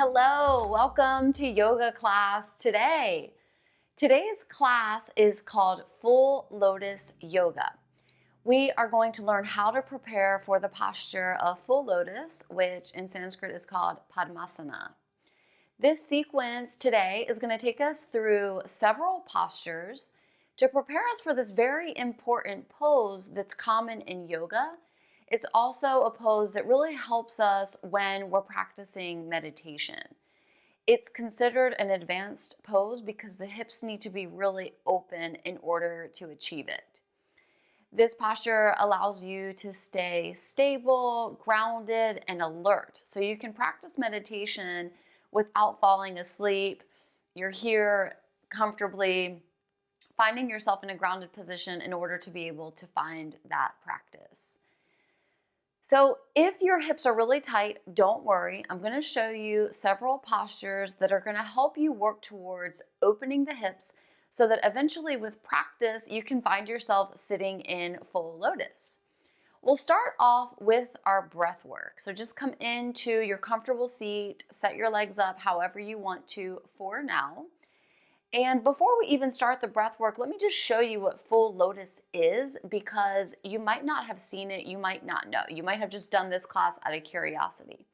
Hello, welcome to yoga class today. Today's class is called Full Lotus Yoga. We are going to learn how to prepare for the posture of full lotus, which in Sanskrit is called Padmasana. This sequence today is going to take us through several postures to prepare us for this very important pose that's common in yoga. It's also a pose that really helps us when we're practicing meditation. It's considered an advanced pose because the hips need to be really open in order to achieve it. This posture allows you to stay stable, grounded, and alert, so you can practice meditation without falling asleep. You're here comfortably, finding yourself in a grounded position in order to be able to find that practice. So if your hips are really tight, don't worry. I'm going to show you several postures that are going to help you work towards opening the hips so that eventually with practice, you can find yourself sitting in full lotus. We'll start off with our breath work. So just come into your comfortable seat, set your legs up however you want to for now. And before we even start the breath work, let me just show you what full lotus is, because you might not have seen it, you might not know. You might have just done this class out of curiosity.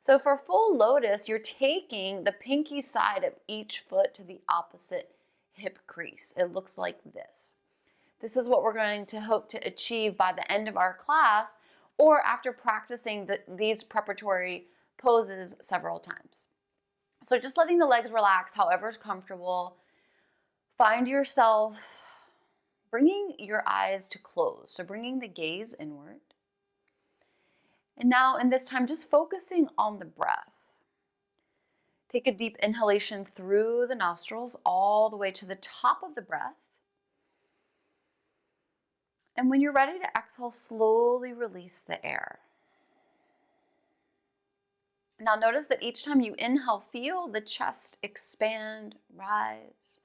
So for full lotus, you're taking the pinky side of each foot to the opposite hip crease. It looks like this. This is what we're going to hope to achieve by the end of our class or after practicing these preparatory poses several times. So just letting the legs relax however is comfortable. Find yourself bringing your eyes to close, so bringing the gaze inward. And now in this time, just focusing on the breath. Take a deep inhalation through the nostrils all the way to the top of the breath. And when you're ready to exhale, slowly release the air. Now notice that each time you inhale, feel the chest expand, rise,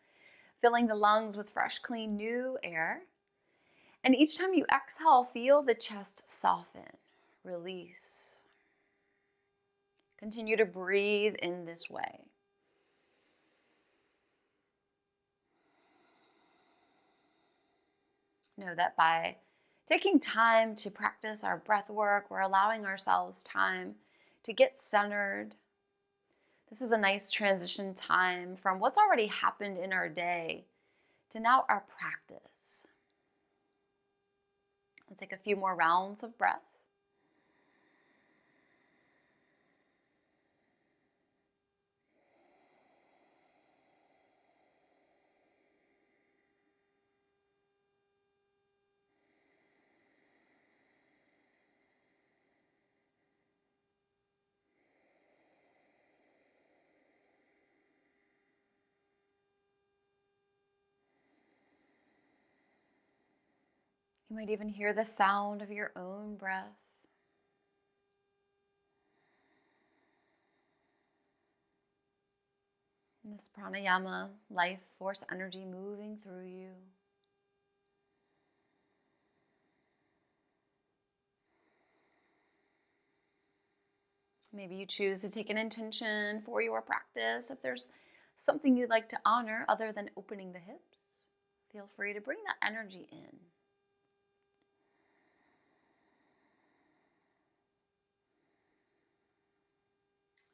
filling the lungs with fresh, clean, new air. And each time you exhale, feel the chest soften, release. Continue to breathe in this way. Know that by taking time to practice our breath work, we're allowing ourselves time to get centered. This is a nice transition time from what's already happened in our day to now our practice. Let's take a few more rounds of breath. You might even hear the sound of your own breath. And this pranayama, life force energy moving through you. Maybe you choose to take an intention for your practice. If there's something you'd like to honor other than opening the hips, feel free to bring that energy in.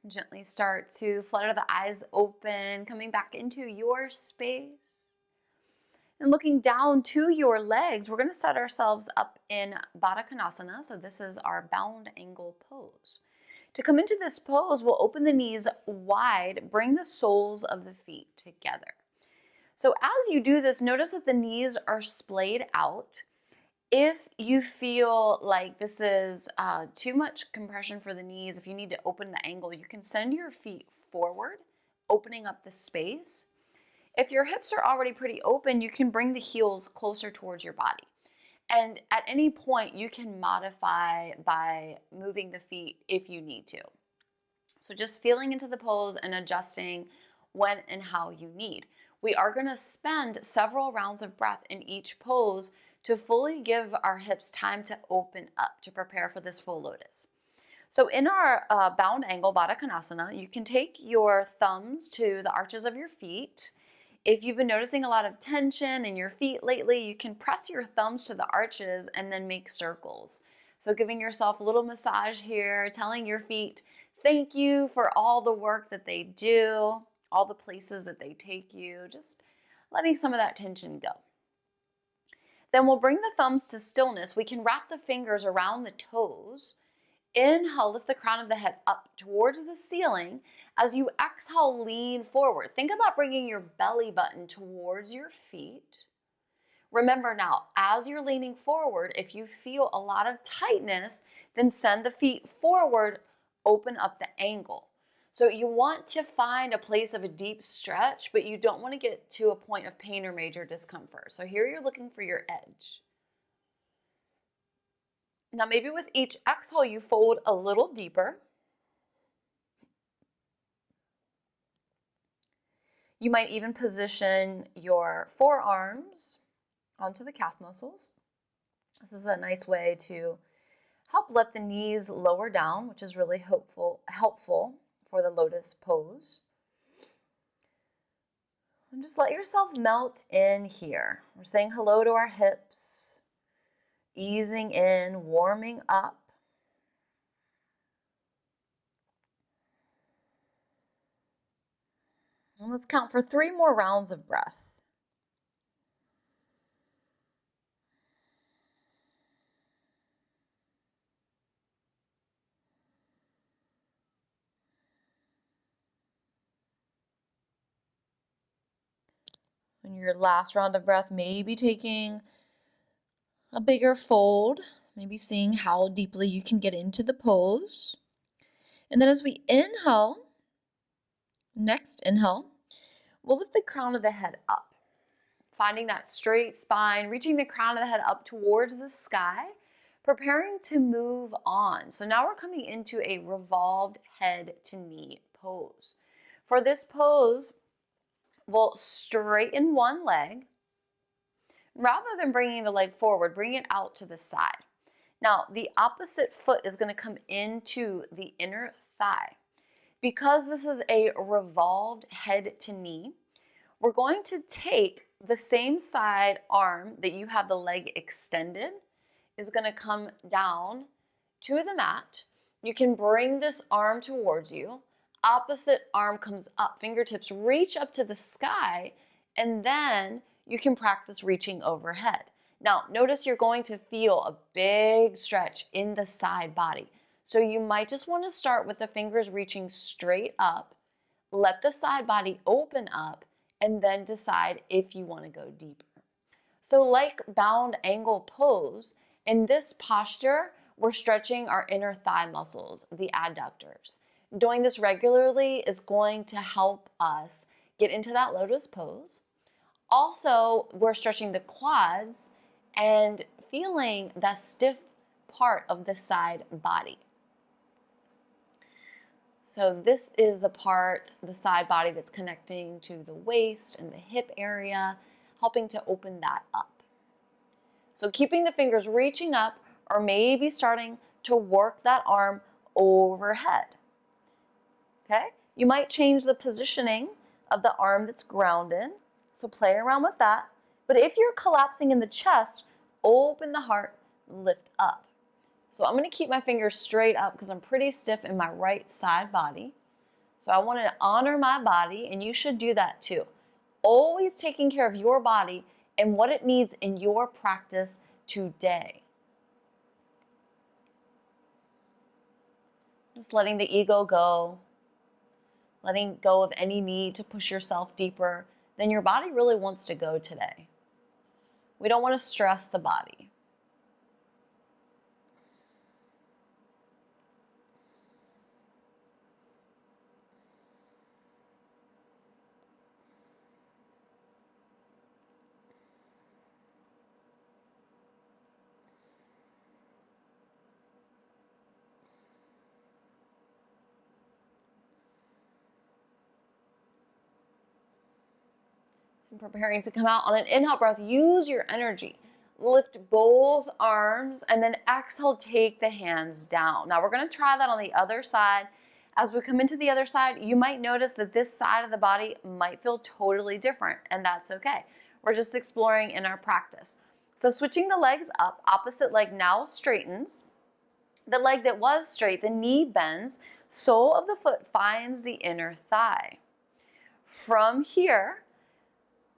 Gently start to flutter the eyes open, coming back into your space. And looking down to your legs, we're going to set ourselves up in Badakanasana. So this is our bound angle pose. To come into this pose, we'll open the knees wide, bring the soles of the feet together. So as you do this, notice that the knees are splayed out. If you feel like this is too much compression for the knees, if you need to open the angle, you can send your feet forward, opening up the space. If your hips are already pretty open, you can bring the heels closer towards your body. And at any point, you can modify by moving the feet if you need to. So just feeling into the pose and adjusting when and how you need. We are going to spend several rounds of breath in each pose to fully give our hips time to open up to prepare for this full lotus. So in our bound angle Badakanasana, you can take your thumbs to the arches of your feet. If you've been noticing a lot of tension in your feet lately, you can press your thumbs to the arches and then make circles. So giving yourself a little massage here, telling your feet thank you for all the work that they do, all the places that they take you, just letting some of that tension go. Then we'll bring the thumbs to stillness. We can wrap the fingers around the toes. Inhale, lift the crown of the head up towards the ceiling. As you exhale, lean forward. Think about bringing your belly button towards your feet. Remember now, as you're leaning forward, if you feel a lot of tightness, then send the feet forward, open up the angle. So you want to find a place of a deep stretch, but you don't want to get to a point of pain or major discomfort. So here you're looking for your edge. Now maybe with each exhale, you fold a little deeper. You might even position your forearms onto the calf muscles. This is a nice way to help let the knees lower down, which is really helpful for the lotus pose. And just let yourself melt in here. We're saying hello to our hips, easing in, warming up. And let's count for 3 more rounds of breath. In your last round of breath, maybe taking a bigger fold, maybe seeing how deeply you can get into the pose. And then as we inhale, next inhale, we'll lift the crown of the head up, finding that straight spine, reaching the crown of the head up towards the sky, preparing to move on. So now we're coming into a revolved head to knee pose. For this pose, we'll straighten one leg. Rather than bringing the leg forward, bring it out to the side. Now, the opposite foot is going to come into the inner thigh. Because this is a revolved head to knee, we're going to take the same side arm that you have the leg extended, is going to come down to the mat. You can bring this arm towards you. Opposite arm comes up, fingertips reach up to the sky, and then you can practice reaching overhead. Now, notice you're going to feel a big stretch in the side body. So you might just want to start with the fingers reaching straight up, let the side body open up, and then decide if you want to go deeper. So like bound angle pose, in this posture, we're stretching our inner thigh muscles, the adductors. Doing this regularly is going to help us get into that lotus pose. Also, we're stretching the quads and feeling that stiff part of the side body. So this is the part, the side body that's connecting to the waist and the hip area, helping to open that up. So keeping the fingers reaching up, or maybe starting to work that arm overhead. Okay? You might change the positioning of the arm that's grounded. So play around with that. But if you're collapsing in the chest, open the heart, lift up. So I'm going to keep my fingers straight up because I'm pretty stiff in my right side body. So I want to honor my body, and you should do that too. Always taking care of your body and what it needs in your practice today. Just letting the ego go, letting go of any need to push yourself deeper than your body really wants to go today. We don't want to stress the body. And preparing to come out on an inhale breath, use your energy. Lift both arms and then exhale, take the hands down. Now we're going to try that on the other side. As we come into the other side, you might notice that this side of the body might feel totally different, and that's okay. We're just exploring in our practice. So switching the legs up, opposite leg now straightens. The leg that was straight, the knee bends, sole of the foot finds the inner thigh. From here,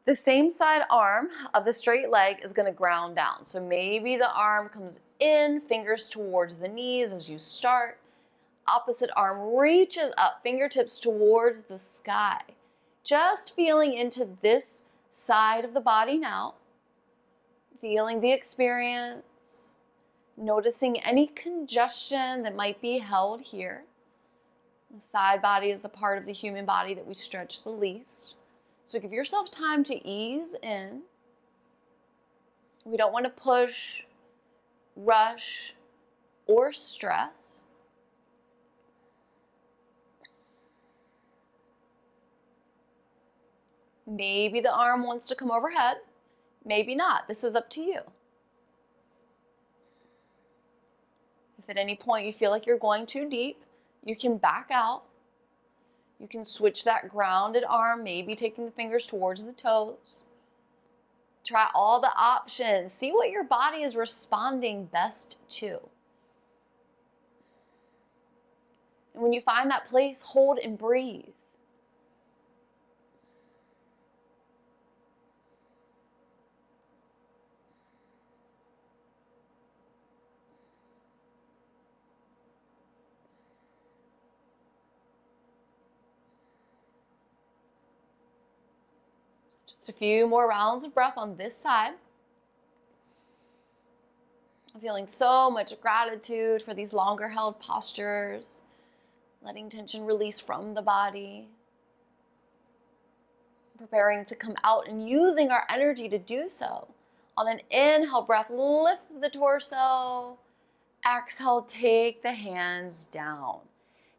the same side arm of the straight leg is going to ground down. So maybe the arm comes in, fingers towards the knees as you start. Opposite arm reaches up, fingertips towards the sky. Just feeling into this side of the body now. Feeling the experience. Noticing any congestion that might be held here. The side body is the part of the human body that we stretch the least. So give yourself time to ease in. We don't want to push, rush, or stress. Maybe the arm wants to come overhead, maybe not. This is up to you. If at any point you feel like you're going too deep, you can back out. You can switch that grounded arm, maybe taking the fingers towards the toes. Try all the options. See what your body is responding best to. And when you find that place, hold and breathe. Just a few more rounds of breath on this side. I'm feeling so much gratitude for these longer held postures, letting tension release from the body, preparing to come out and using our energy to do so. On an inhale breath, lift the torso. Exhale, take the hands down.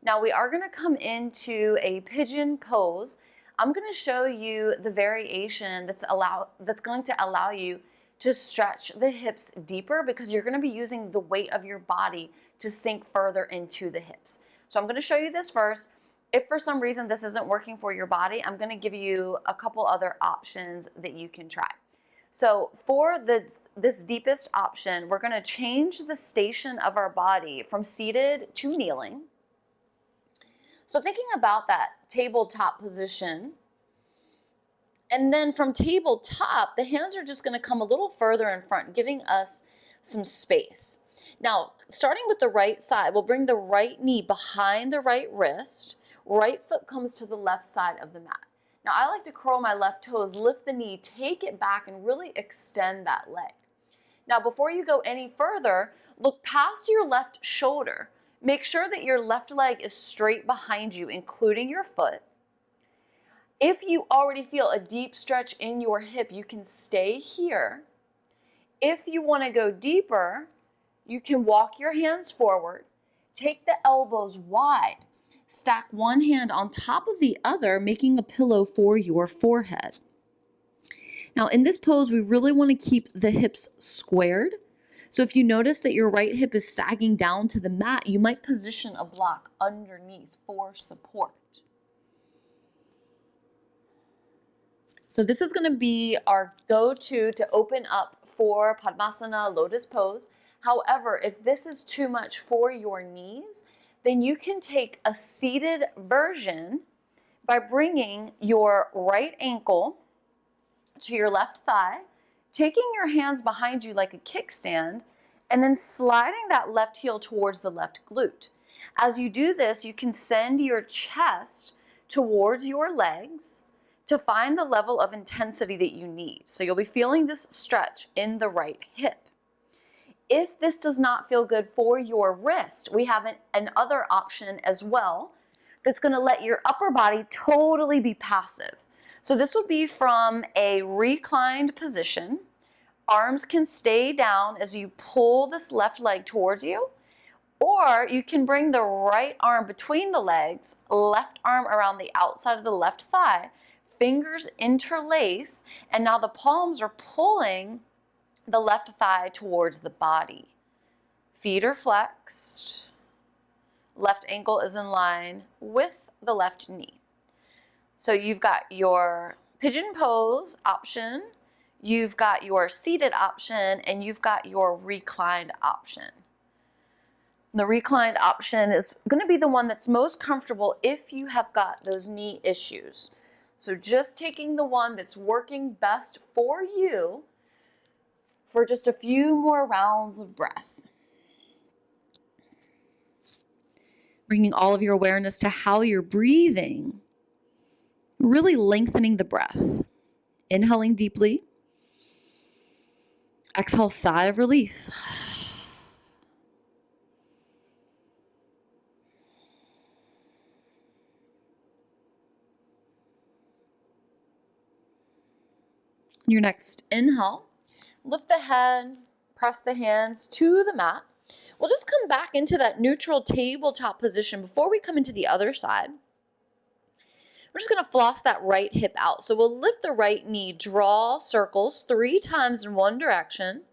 Now we are going to come into a pigeon pose. I'm going to show you the variation that's going to allow you to stretch the hips deeper, because you're going to be using the weight of your body to sink further into the hips. So I'm going to show you this first. If for some reason this isn't working for your body, I'm going to give you a couple other options that you can try. So for this deepest option, we're going to change the station of our body from seated to kneeling. So thinking about that tabletop position, and then from tabletop, the hands are just going to come a little further in front, giving us some space. Now, starting with the right side, we'll bring the right knee behind the right wrist. Right foot comes to the left side of the mat. Now, I like to curl my left toes, lift the knee, take it back, and really extend that leg. Now, before you go any further, look past your left shoulder. Make sure that your left leg is straight behind you, including your foot. If you already feel a deep stretch in your hip, you can stay here. If you want to go deeper, you can walk your hands forward, take the elbows wide, stack one hand on top of the other, making a pillow for your forehead. Now, in this pose, we really want to keep the hips squared. So if you notice that your right hip is sagging down to the mat, you might position a block underneath for support. So this is going to be our go-to to open up for Padmasana, Lotus pose. However, if this is too much for your knees, then you can take a seated version by bringing your right ankle to your left thigh, taking your hands behind you like a kickstand, and then sliding that left heel towards the left glute. As you do this, you can send your chest towards your legs to find the level of intensity that you need. So you'll be feeling this stretch in the right hip. If this does not feel good for your wrist, we have an other option as well that's going to let your upper body totally be passive. So this would be from a reclined position. Arms can stay down as you pull this left leg towards you, or you can bring the right arm between the legs, left arm around the outside of the left thigh, fingers interlace, and now the palms are pulling the left thigh towards the body. Feet are flexed. Left ankle is in line with the left knee. So you've got your pigeon pose option, you've got your seated option, and you've got your reclined option. The reclined option is going to be the one that's most comfortable if you have got those knee issues. So just taking the one that's working best for you for just a few more rounds of breath. Bringing all of your awareness to how you're breathing, really lengthening the breath. Inhaling deeply. Exhale, sigh of relief. Your next inhale, lift the head, press the hands to the mat. We'll just come back into that neutral tabletop position before we come into the other side. We're just going to floss that right hip out. So we'll lift the right knee, draw circles 3 times in one direction,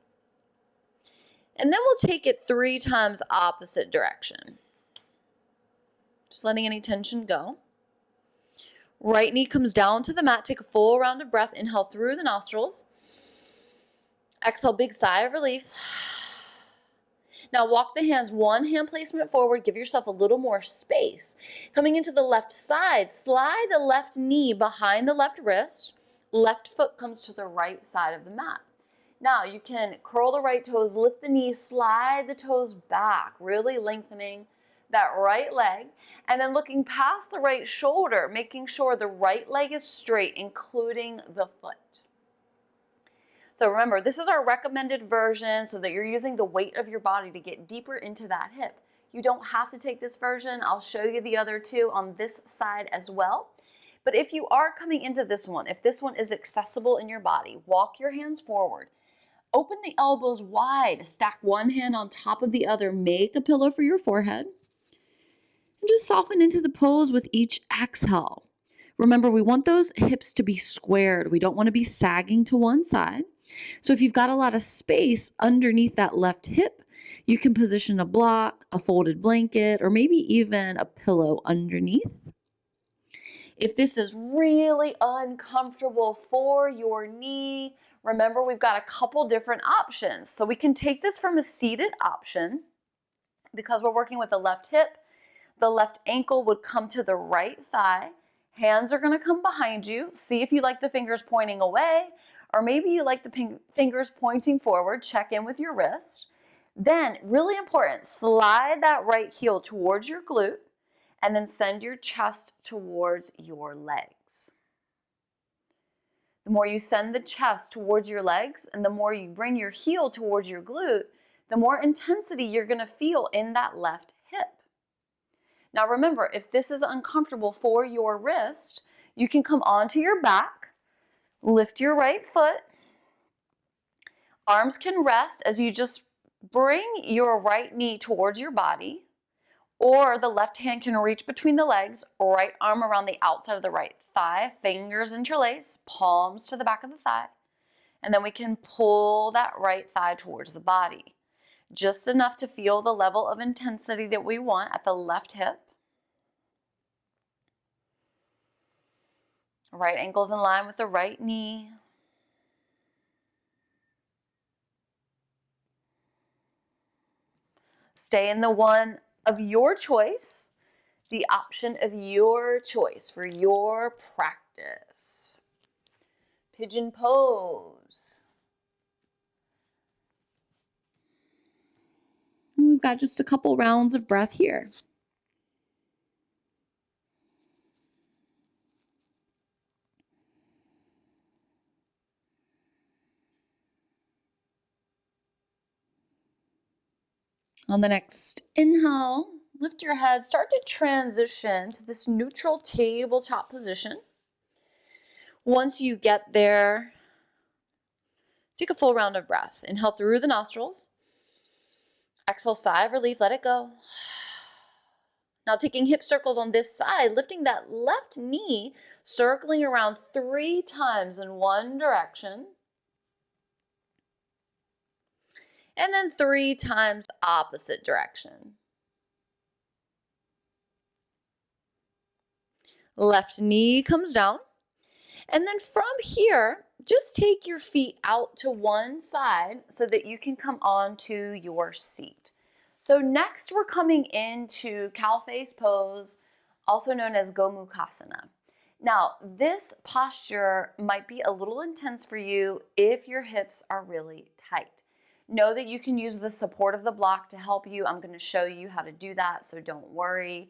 and then we'll take it 3 times opposite direction. Just letting any tension go. Right knee comes down to the mat. Take a full round of breath. Inhale through the nostrils. Exhale, big sigh of relief. Now walk the hands, one hand placement forward. Give yourself a little more space. Coming into the left side, slide the left knee behind the left wrist. Left foot comes to the right side of the mat. Now you can curl the right toes, lift the knees, slide the toes back, really lengthening that right leg. And then looking past the right shoulder, making sure the right leg is straight, including the foot. So remember, this is our recommended version so that you're using the weight of your body to get deeper into that hip. You don't have to take this version. I'll show you the other two on this side as well. But if you are coming into this one, if this one is accessible in your body, walk your hands forward. Open the elbows wide. Stack one hand on top of the other. Make a pillow for your forehead. And just soften into the pose with each exhale. Remember, we want those hips to be squared. We don't want to be sagging to one side. So if you've got a lot of space underneath that left hip, you can position a block, a folded blanket, or maybe even a pillow underneath. If this is really uncomfortable for your knee, remember we've got a couple different options. So we can take this from a seated option because we're working with the left hip. The left ankle would come to the right thigh. Hands are going to come behind you. See if you like the fingers pointing away, or maybe you like the fingers pointing forward. Check in with your wrist. Then, really important, slide that right heel towards your glute and then send your chest towards your legs. The more you send the chest towards your legs and the more you bring your heel towards your glute, the more intensity you're going to feel in that left hip. Now remember, if this is uncomfortable for your wrist, you can come onto your back, lift your right foot. Arms can rest as you just bring your right knee towards your body, or the left hand can reach between the legs, right arm around the outside of the right thigh, fingers interlace, palms to the back of the thigh, and then we can pull that right thigh towards the body. Just enough to feel the level of intensity that we want at the left hip. Right ankle's in line with the right knee. Stay in the one of your choice, the option of your choice for your practice. Pigeon pose. And we've got just a couple rounds of breath here. On the next inhale, lift your head, start to transition to this neutral tabletop position. Once you get there, take a full round of breath. Inhale through the nostrils. Exhale, sigh of relief, let it go. Now taking hip circles on this side, lifting that left knee, circling around 3 times in one direction. And then 3 times opposite direction. Left knee comes down. And then from here, just take your feet out to one side so that you can come onto your seat. So next we're coming into cow face pose, also known as Gomukasana. Now, this posture might be a little intense for you if your hips are really tight. Know that you can use the support of the block to help you. I'm going to show you how to do that, so don't worry.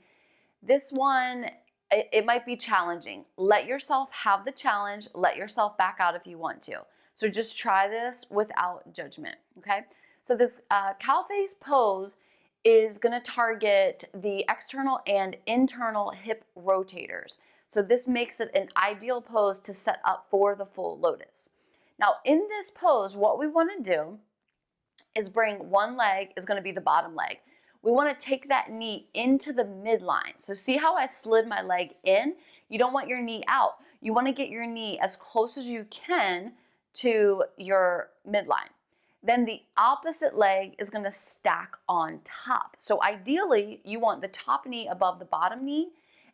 This one, it might be challenging. Let yourself have the challenge. Let yourself back out if you want to. So just try this without judgment, okay? So this cow face pose is going to target the external and internal hip rotators. So this makes it an ideal pose to set up for the full lotus. Now in this pose, what we want to do is bring one leg, is going to be the bottom leg. We want to take that knee into the midline. So see how I slid my leg in? You don't want your knee out. You want to get your knee as close as you can to your midline. Then the opposite leg is going to stack on top. So ideally, you want the top knee above the bottom knee,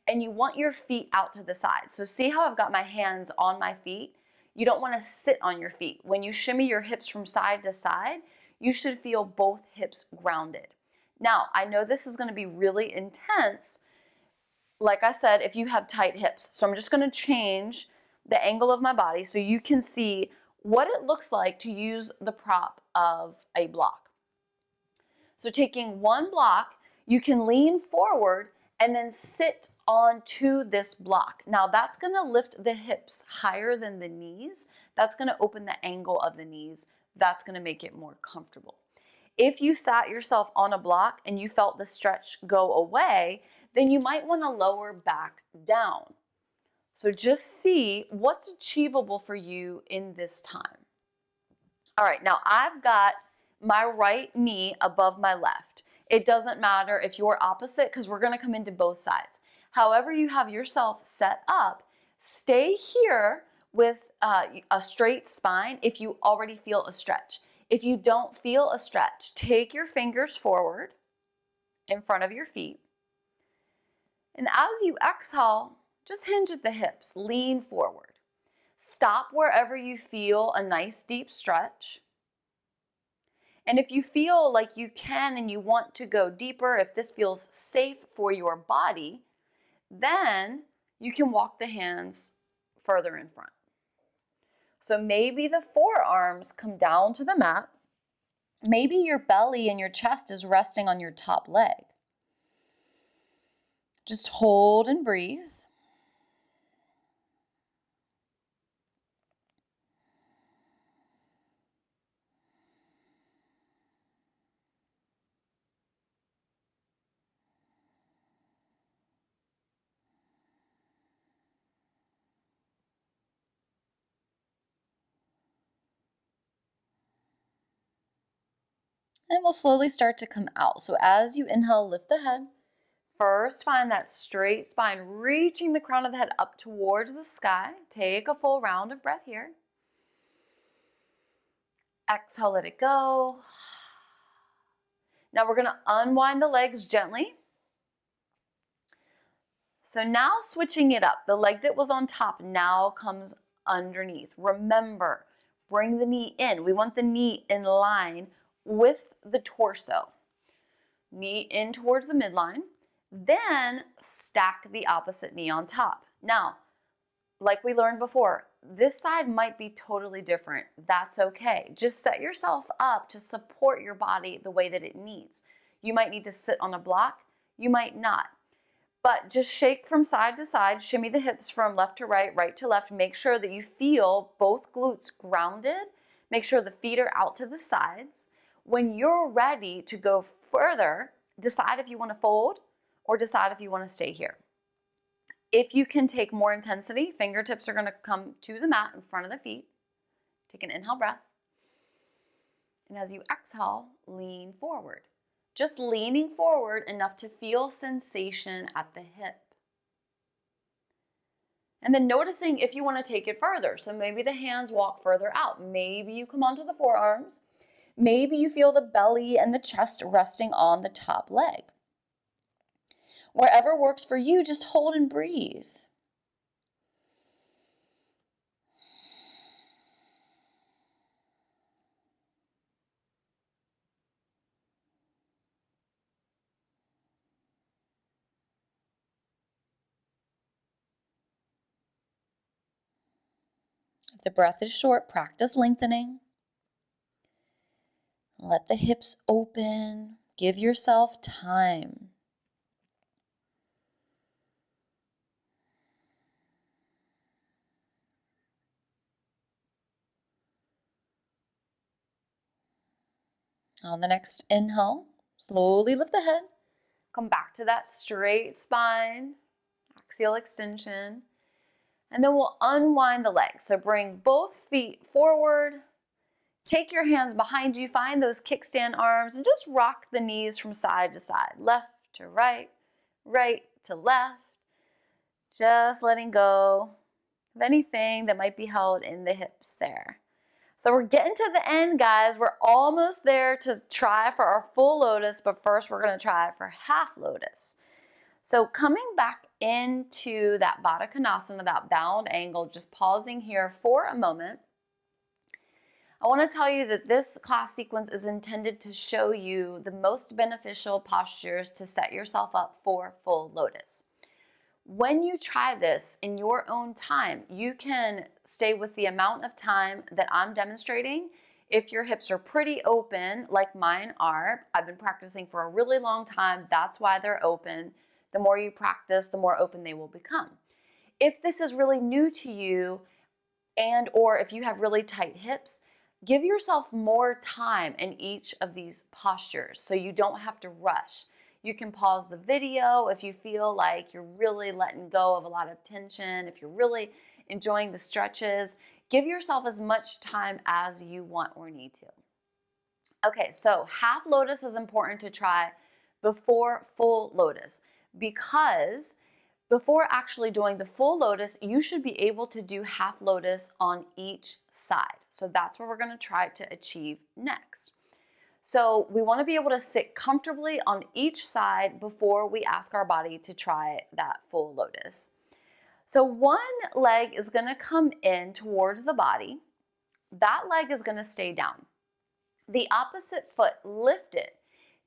and you want your feet out to the side. So see how I've got my hands on my feet? You don't want to sit on your feet. When you shimmy your hips from side to side, you should feel both hips grounded. Now, I know this is going to be really intense, like I said, if you have tight hips. So I'm just going to change the angle of my body so you can see what it looks like to use the prop of a block. So taking one block, you can lean forward and then sit onto this block. Now that's going to lift the hips higher than the knees. That's going to open the angle of the knees. That's going to make it more comfortable. If you sat yourself on a block and you felt the stretch go away, then you might want to lower back down. So just see what's achievable for you in this time. All right, now I've got my right knee above my left. It doesn't matter if you're opposite because we're going to come into both sides. However you have yourself set up, stay here with a straight spine if you already feel a stretch. If you don't feel a stretch, take your fingers forward in front of your feet. And as you exhale, just hinge at the hips, lean forward. Stop wherever you feel a nice deep stretch. And if you feel like you can and you want to go deeper, if this feels safe for your body, then you can walk the hands further in front. So maybe the forearms come down to the mat. Maybe your belly and your chest is resting on your top leg. Just hold and breathe. And we'll slowly start to come out. So as you inhale, lift the head. First, find that straight spine, reaching the crown of the head up towards the sky. Take a full round of breath here. Exhale, let it go. Now we're going to unwind the legs gently. So now switching it up, the leg that was on top now comes underneath. Remember, bring the knee in. We want the knee in line with the torso. Knee in towards the midline. Then stack the opposite knee on top. Now, like we learned before, this side might be totally different. That's okay. Just set yourself up to support your body the way that it needs. You might need to sit on a block. You might not. But just shake from side to side, shimmy the hips from left to right, right to left. Make sure that you feel both glutes grounded. Make sure the feet are out to the sides. When you're ready to go further, decide if you want to fold or decide if you want to stay here. If you can take more intensity, fingertips are going to come to the mat in front of the feet. Take an inhale breath. And as you exhale, lean forward. Just leaning forward enough to feel sensation at the hip. And then noticing if you want to take it further. So maybe the hands walk further out. Maybe you come onto the forearms. Maybe you feel the belly and the chest resting on the top leg. Wherever works for you, just hold and breathe. If the breath is short, practice lengthening. Let the hips open. Give yourself time. On the next inhale, slowly lift the head. Come back to that straight spine, axial extension. And then we'll unwind the legs. So bring both feet forward. Take your hands behind you. Find those kickstand arms and just rock the knees from side to side. Left to right, right to left. Just letting go of anything that might be held in the hips there. So we're getting to the end, guys. We're almost there to try for our full lotus, but first we're going to try for half lotus. So coming back into that Badakanasana, that bound angle, just pausing here for a moment. I want to tell you that this class sequence is intended to show you the most beneficial postures to set yourself up for full lotus. When you try this in your own time, you can stay with the amount of time that I'm demonstrating. If your hips are pretty open, like mine are, I've been practicing for a really long time, that's why they're open. The more you practice, the more open they will become. If this is really new to you, and or if you have really tight hips, give yourself more time in each of these postures so you don't have to rush. You can pause the video if you feel like you're really letting go of a lot of tension, if you're really enjoying the stretches. Give yourself as much time as you want or need to. Okay, so half lotus is important to try before full lotus because before actually doing the full lotus, you should be able to do half lotus on each side. So that's what we're going to try to achieve next. So we want to be able to sit comfortably on each side before we ask our body to try that full lotus. So one leg is going to come in towards the body. That leg is going to stay down. The opposite foot, lift it.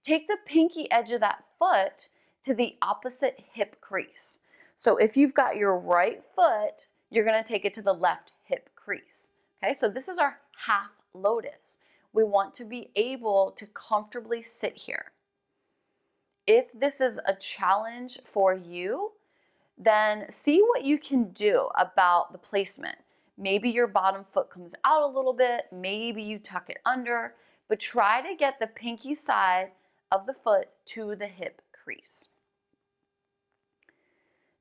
Take the pinky edge of that foot to the opposite hip crease. So if you've got your right foot, you're going to take it to the left hip crease. Okay, so this is our half lotus. We want to be able to comfortably sit here. If this is a challenge for you, then see what you can do about the placement. Maybe your bottom foot comes out a little bit, maybe you tuck it under, but try to get the pinky side of the foot to the hip crease.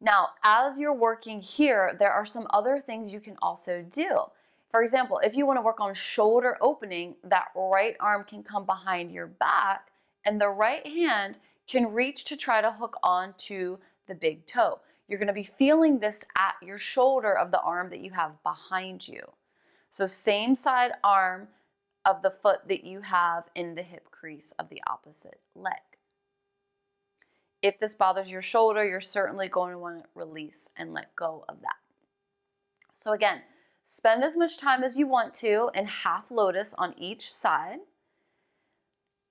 Now, as you're working here, there are some other things you can also do. For example, if you want to work on shoulder opening, that right arm can come behind your back and the right hand can reach to try to hook onto the big toe. You're going to be feeling this at your shoulder of the arm that you have behind you. So same side arm of the foot that you have in the hip crease of the opposite leg. If this bothers your shoulder, you're certainly going to want to release and let go of that. So again, spend as much time as you want to in half lotus on each side.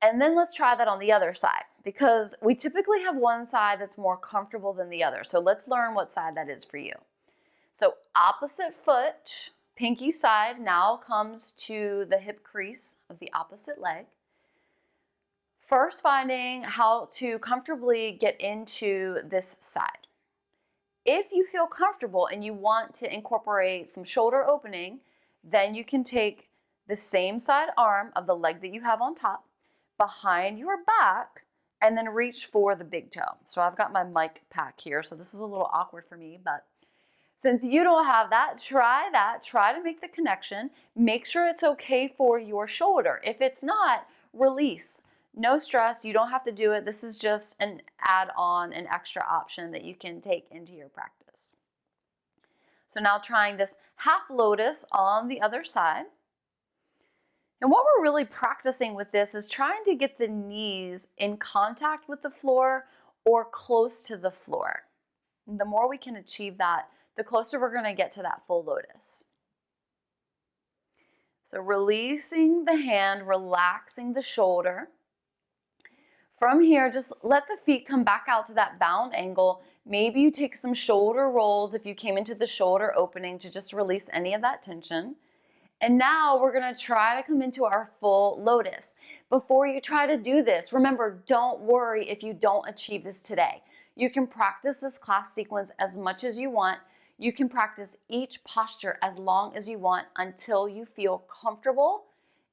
And then let's try that on the other side because we typically have one side that's more comfortable than the other. So let's learn what side that is for you. So opposite foot, pinky side now comes to the hip crease of the opposite leg. First, finding how to comfortably get into this side. If you feel comfortable and you want to incorporate some shoulder opening, then you can take the same side arm of the leg that you have on top behind your back and then reach for the big toe. So I've got my mic pack here, so this is a little awkward for me, but since you don't have that, try to make the connection. Make sure it's okay for your shoulder. If it's not, release. No stress, you don't have to do it. This is just an add-on, an extra option that you can take into your practice. So now trying this half lotus on the other side. And what we're really practicing with this is trying to get the knees in contact with the floor or close to the floor. And the more we can achieve that, the closer we're going to get to that full lotus. So releasing the hand, relaxing the shoulder. From here, just let the feet come back out to that bound angle. Maybe you take some shoulder rolls if you came into the shoulder opening to just release any of that tension. And now we're going to try to come into our full lotus. Before you try to do this, remember, don't worry if you don't achieve this today. You can practice this class sequence as much as you want. You can practice each posture as long as you want until you feel comfortable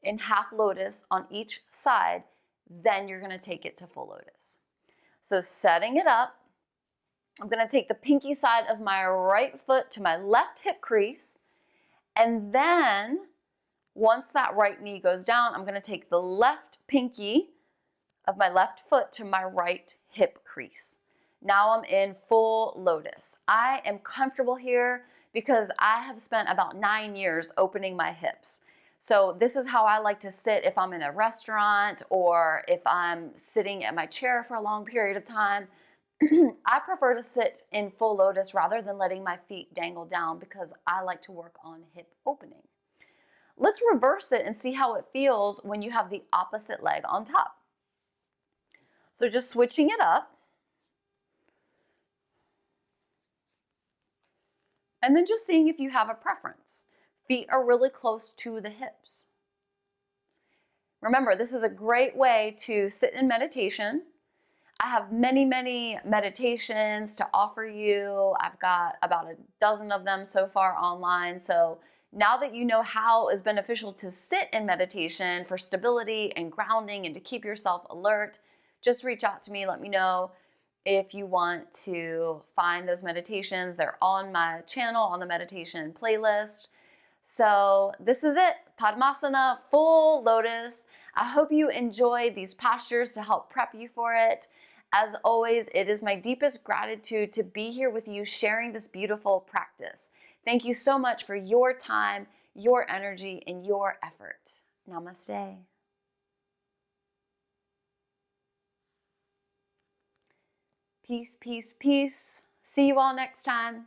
in half lotus on each side. Then you're going to take it to full lotus. So setting it up, I'm going to take the pinky side of my right foot to my left hip crease. And then once that right knee goes down, I'm going to take the left pinky of my left foot to my right hip crease. Now I'm in full lotus. I am comfortable here because I have spent about 9 years opening my hips. So this is how I like to sit if I'm in a restaurant or if I'm sitting at my chair for a long period of time. I prefer to sit in full lotus rather than letting my feet dangle down because I like to work on hip opening. Let's reverse it and see how it feels when you have the opposite leg on top. So just switching it up. And then just seeing if you have a preference. Feet are really close to the hips. Remember, this is a great way to sit in meditation. I have many meditations to offer you. I've got about a dozen of them so far online. So now that you know how it's beneficial to sit in meditation for stability and grounding and to keep yourself alert, just reach out to me. Let me know if you want to find those meditations. They're on my channel on the meditation playlist. So this is it, Padmasana, full lotus. I hope you enjoyed these postures to help prep you for it. As always, it is my deepest gratitude to be here with you sharing this beautiful practice. Thank you so much for your time, your energy, and your effort. Namaste. Peace, peace, peace. See you all next time.